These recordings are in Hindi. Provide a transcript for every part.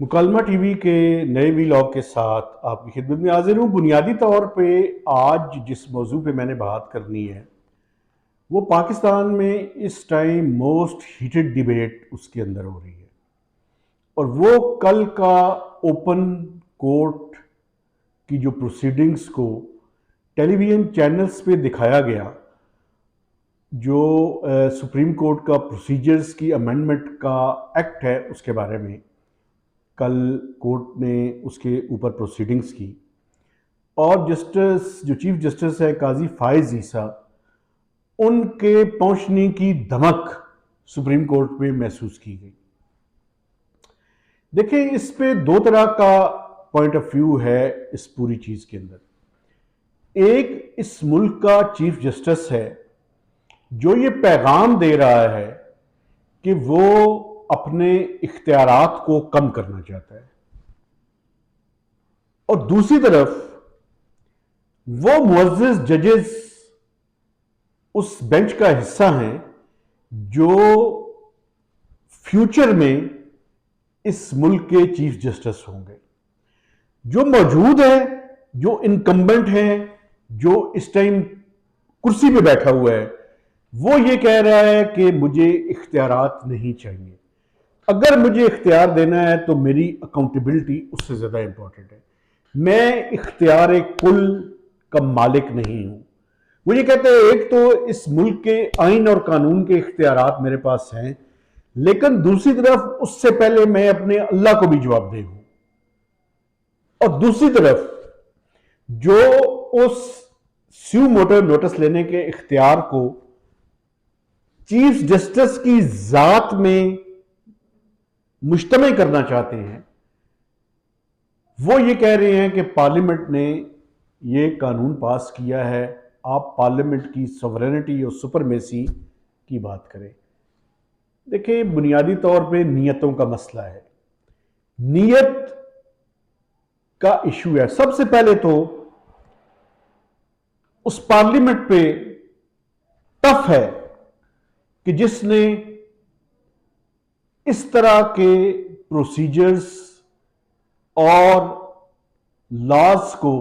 मुकालमा टीवी के नए वीलॉग के साथ आपकी खिदमत में हाजिर हूँ। बुनियादी तौर पे आज जिस मौजू पे मैंने बात करनी है वो पाकिस्तान में इस टाइम मोस्ट हीटेड डिबेट उसके अंदर हो रही है, और वो कल का ओपन कोर्ट की जो प्रोसीडिंग्स को टेलीविज़न चैनल्स पे दिखाया गया, जो सुप्रीम कोर्ट का प्रोसीजर्स की अमेंडमेंट का एक्ट है, उसके बारे में कल कोर्ट ने उसके ऊपर प्रोसीडिंग्स की। और जस्टिस जो चीफ जस्टिस है काजी फायज ईसा, उनके पहुंचने की धमक सुप्रीम कोर्ट में महसूस की गई। देखिए, इस पे दो तरह का पॉइंट ऑफ व्यू है इस पूरी चीज के अंदर। एक इस मुल्क का चीफ जस्टिस है जो ये पैगाम दे रहा है कि वो अपने इख्तियारात को कम करना चाहता है, और दूसरी तरफ वो मुअज़्ज़िज़ जजेस उस बेंच का हिस्सा हैं जो फ्यूचर में इस मुल्क के चीफ जस्टिस होंगे। जो मौजूद है, जो इनकम्बेंट है, जो इस टाइम कुर्सी पे बैठा हुआ है, वो ये कह रहा है कि मुझे इख्तियारात नहीं चाहिए। अगर मुझे इख्तियार देना है तो मेरी अकाउंटेबिलिटी उससे ज़्यादा इंपॉर्टेंट है। मैं इख्तियार कुल का मालिक नहीं हूं। वो ये कहते हैं एक तो इस मुल्क के आइन और कानून के इख्तियारात मेरे पास हैं, लेकिन दूसरी तरफ उससे पहले मैं अपने अल्लाह को भी जवाबदेह हूं। और दूसरी तरफ जो उस स्यू मोटर नोटिस लेने के इख्तियार को चीफ जस्टिस की जात में मुश्तमिल करना चाहते हैं, वो ये कह रहे हैं कि पार्लियामेंट ने ये कानून पास किया है, आप पार्लियामेंट की सॉवरेनिटी और सुपरमेसी की बात करें। देखिए, बुनियादी तौर पे नियतों का मसला है, नियत का इशू है। सबसे पहले तो उस पार्लियामेंट पे टफ है कि जिसने इस तरह के प्रोसीजर्स और लॉज को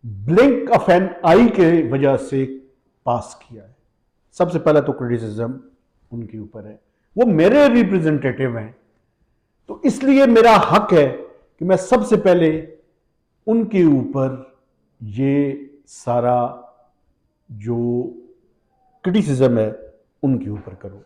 ब्लिंक ऑफ एन आई के वजह से पास किया है। सबसे पहला तो क्रिटिसिज्म उनके ऊपर है। वो मेरे रिप्रेजेंटेटिव हैं, तो इसलिए मेरा हक है कि मैं सबसे पहले उनके ऊपर ये सारा जो क्रिटिसिज्म है उनके ऊपर करूं।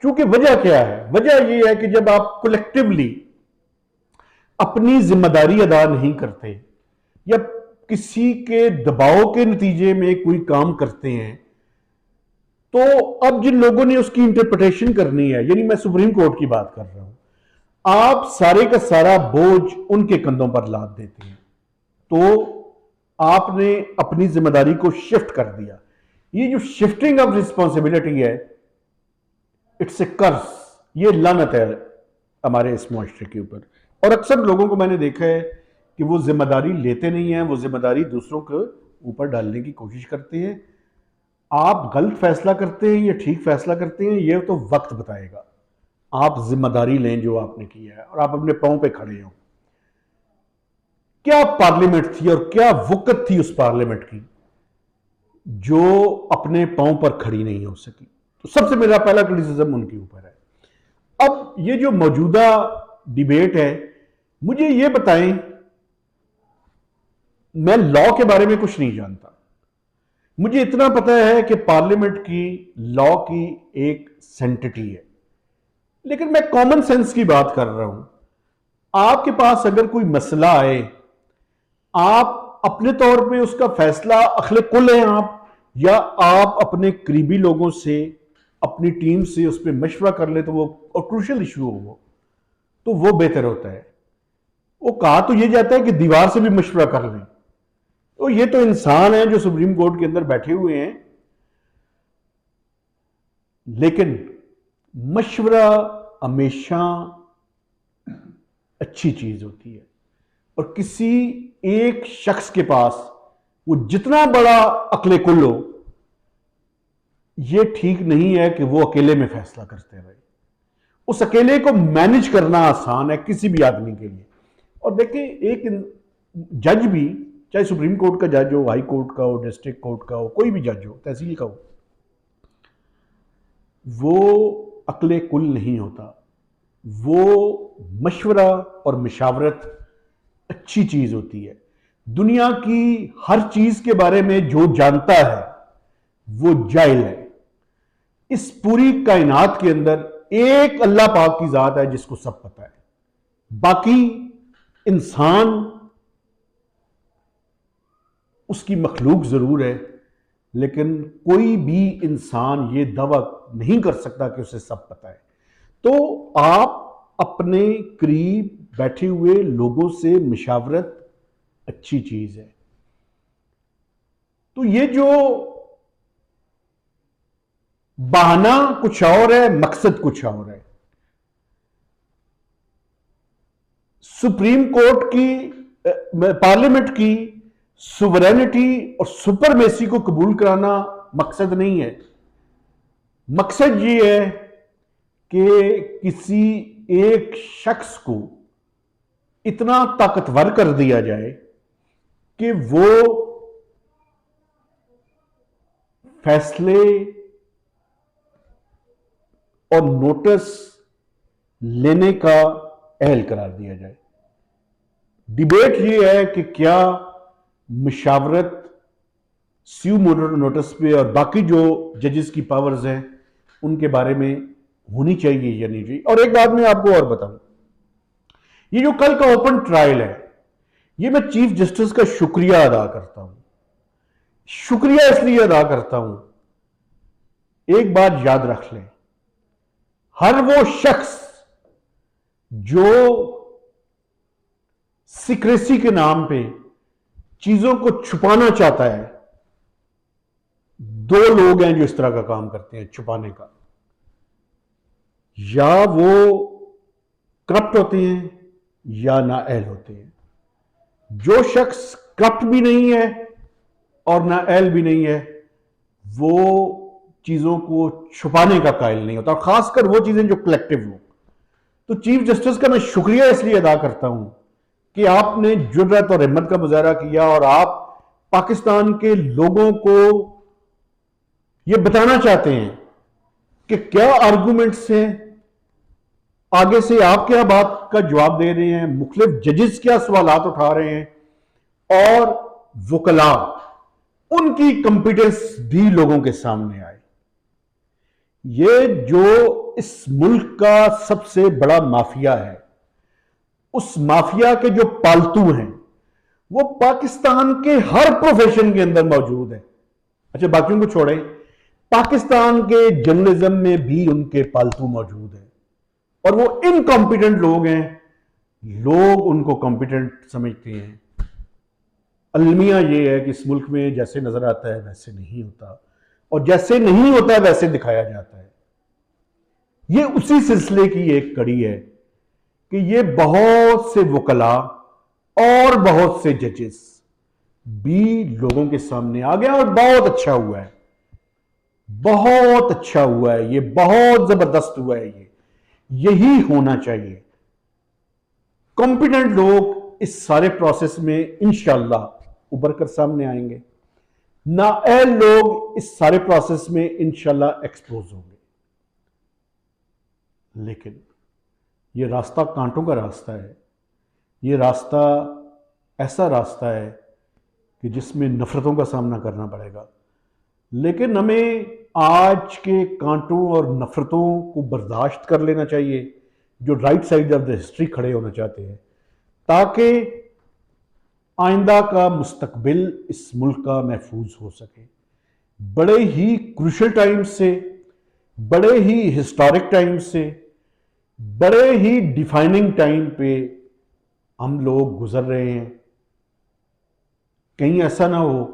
क्योंकि वजह क्या है? वजह यह है कि जब आप कलेक्टिवली अपनी जिम्मेदारी अदा नहीं करते या किसी के दबाव के नतीजे में कोई काम करते हैं, तो अब जिन लोगों ने उसकी इंटरप्रिटेशन करनी है, यानी मैं सुप्रीम कोर्ट की बात कर रहा हूं, आप सारे का सारा बोझ उनके कंधों पर लाद देते हैं। तो आपने अपनी जिम्मेदारी को शिफ्ट कर दिया। ये जो शिफ्टिंग ऑफ रिस्पॉन्सिबिलिटी है, इट्स ए कर्स, ये लानत है हमारे इस मुआशरे के ऊपर। और अक्सर लोगों को मैंने देखा है कि वो जिम्मेदारी लेते नहीं हैं, वो जिम्मेदारी दूसरों के ऊपर डालने की कोशिश करते हैं। आप गलत फैसला करते हैं या ठीक फैसला करते हैं, ये तो वक्त बताएगा। आप जिम्मेदारी लें जो आपने किया है और आप अपने पांव पे खड़े हो। क्या पार्लियामेंट थी और क्या वक़्त थी उस पार्लियामेंट की जो अपने पांव पर खड़ी नहीं हो सकी। तो सबसे मेरा पहला क्रिटिसिज्म उनके ऊपर है। अब ये जो मौजूदा डिबेट है, मुझे ये बताएं, मैं लॉ के बारे में कुछ नहीं जानता। मुझे इतना पता है कि पार्लियामेंट की लॉ की एक सेंटिटी है, लेकिन मैं कॉमन सेंस की बात कर रहा हूं। आपके पास अगर कोई मसला आए, आप अपने तौर पे उसका फैसला अखले कुल हैं आप, या आप अपने करीबी लोगों से, अपनी टीम से उस पर मशवरा कर ले, तो वो और क्रूशियल इशू हो वो, तो वो बेहतर होता है। वो कहा तो ये जाता है कि दीवार से भी मशवरा कर लें। तो ये तो इंसान है जो सुप्रीम कोर्ट के अंदर बैठे हुए हैं, लेकिन मशवरा हमेशा अच्छी चीज होती है। और किसी एक शख्स के पास वो जितना बड़ा अक्ले कुल हो, ये ठीक नहीं है कि वो अकेले में फैसला करते रहे। उस अकेले को मैनेज करना आसान है किसी भी आदमी के लिए। और देखिए, एक जज भी, चाहे सुप्रीम कोर्ट का जज हो, हाई कोर्ट का हो, डिस्ट्रिक्ट कोर्ट का हो, कोई भी जज हो, तहसील का हो, वो अक्ले कुल नहीं होता। वो मशवरा और मशावरत अच्छी चीज होती है। दुनिया की हर चीज के बारे में जो जानता है वो जाहिल है। इस पूरी कायनात के अंदर एक अल्लाह पाक की जात है जिसको सब पता है। बाकी इंसान उसकी मखलूक जरूर है, लेकिन कोई भी इंसान ये दावा नहीं कर सकता कि उसे सब पता है। तो आप अपने करीब बैठे हुए लोगों से मशावरत अच्छी चीज है। तो ये जो बहाना कुछ और है, मकसद कुछ और है। सुप्रीम कोर्ट की, पार्लियामेंट की सुवरेनिटी और सुपरमेसी को कबूल कराना मकसद नहीं है। मकसद ये है कि किसी एक शख्स को इतना ताकतवर कर दिया जाए कि वो फैसले और नोटिस लेने का अहल करार दिया जाए। डिबेट ये है कि क्या मशावरत स्यू नोटिस पे और बाकी जो जजेस की पावर्स हैं उनके बारे में होनी चाहिए या नहीं चाहिए। और एक बात मैं आपको और बताऊं, ये जो कल का ओपन ट्रायल है, ये मैं चीफ जस्टिस का शुक्रिया अदा करता हूं। शुक्रिया इसलिए अदा करता हूं, एक बात याद रख लें, हर वो शख्स जो सीक्रेसी के नाम पे चीजों को छुपाना चाहता है, दो लोग हैं जो इस तरह का काम करते हैं छुपाने का। या वो करप्ट होते हैं या नाअहल होते हैं। जो शख्स करप्ट भी नहीं है और नाअहल भी नहीं है, वो चीजों को छुपाने का कायल नहीं होता, और खासकर वो चीजें जो कलेक्टिव हो। तो चीफ जस्टिस का मैं शुक्रिया इसलिए अदा करता हूं कि आपने जुर्रत और हिम्मत का मुजाहरा किया और आप पाकिस्तान के लोगों को यह बताना चाहते हैं कि क्या आर्गुमेंट्स हैं, आगे से आप क्या बात का जवाब दे रहे हैं, मुख्तलिफ जजेस क्या सवालात उठा रहे हैं, और वकला उनकी कंपिटेंस भी लोगों के सामने आए। ये जो इस मुल्क का सबसे बड़ा माफिया है, उस माफिया के जो पालतू हैं वो पाकिस्तान के हर प्रोफेशन के अंदर मौजूद है। अच्छा, बाकियों को छोड़ें, पाकिस्तान के जर्नलिज्म में भी उनके पालतू मौजूद हैं, और वो इनकॉम्पिटेंट लोग हैं। लोग उनको कॉम्पिटेंट समझते हैं। अलमिया ये है कि इस मुल्क में जैसे नजर आता है वैसे नहीं होता, और जैसे नहीं होता वैसे दिखाया जाता है। ये उसी सिलसिले की एक कड़ी है कि ये बहुत से वकला और बहुत से जजेस भी लोगों के सामने आ गया, और बहुत अच्छा हुआ है, बहुत अच्छा हुआ है, ये बहुत जबरदस्त हुआ है। ये यही होना चाहिए। कॉम्पिटेंट लोग इस सारे प्रोसेस में इंशाअल्लाह उभर कर सामने आएंगे, नाअहल लोग इस सारे प्रोसेस में इंशाअल्लाह एक्सपोज होंगे। लेकिन ये रास्ता कांटों का रास्ता है। ये रास्ता ऐसा रास्ता है कि जिसमें नफरतों का सामना करना पड़ेगा। लेकिन हमें आज के कांटों और नफरतों को बर्दाश्त कर लेना चाहिए, जो right side of the history खड़े होना चाहते हैं, ताकि आइंदा का मुस्तकबिल इस मुल्क का महफूज हो सके। बड़े ही क्रूशल टाइम से, बड़े ही हिस्टोरिक टाइम से, बड़े ही डिफाइनिंग टाइम पे हम लोग गुजर रहे हैं। कहीं ऐसा ना हो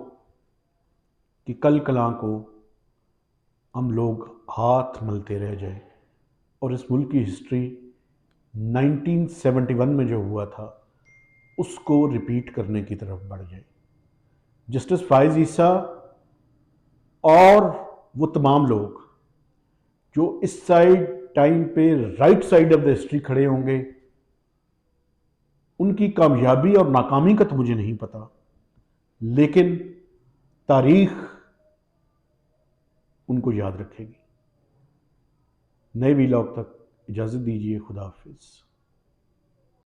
कि कल कलां को हम लोग हाथ मलते रह जाए और इस मुल्क की हिस्ट्री 1971 में जो हुआ था उसको रिपीट करने की तरफ बढ़ जाए। जस्टिस फाइज ईसा और वो तमाम लोग जो इस साइड टाइम पे right side of the history खड़े होंगे। उनकी कामयाबी और नाकामी का तो मुझे नहीं पता, लेकिन तारीख उनको याद रखेगी। नए वीलॉग तक इजाज़त दीजिए। खुदा हाफिज़।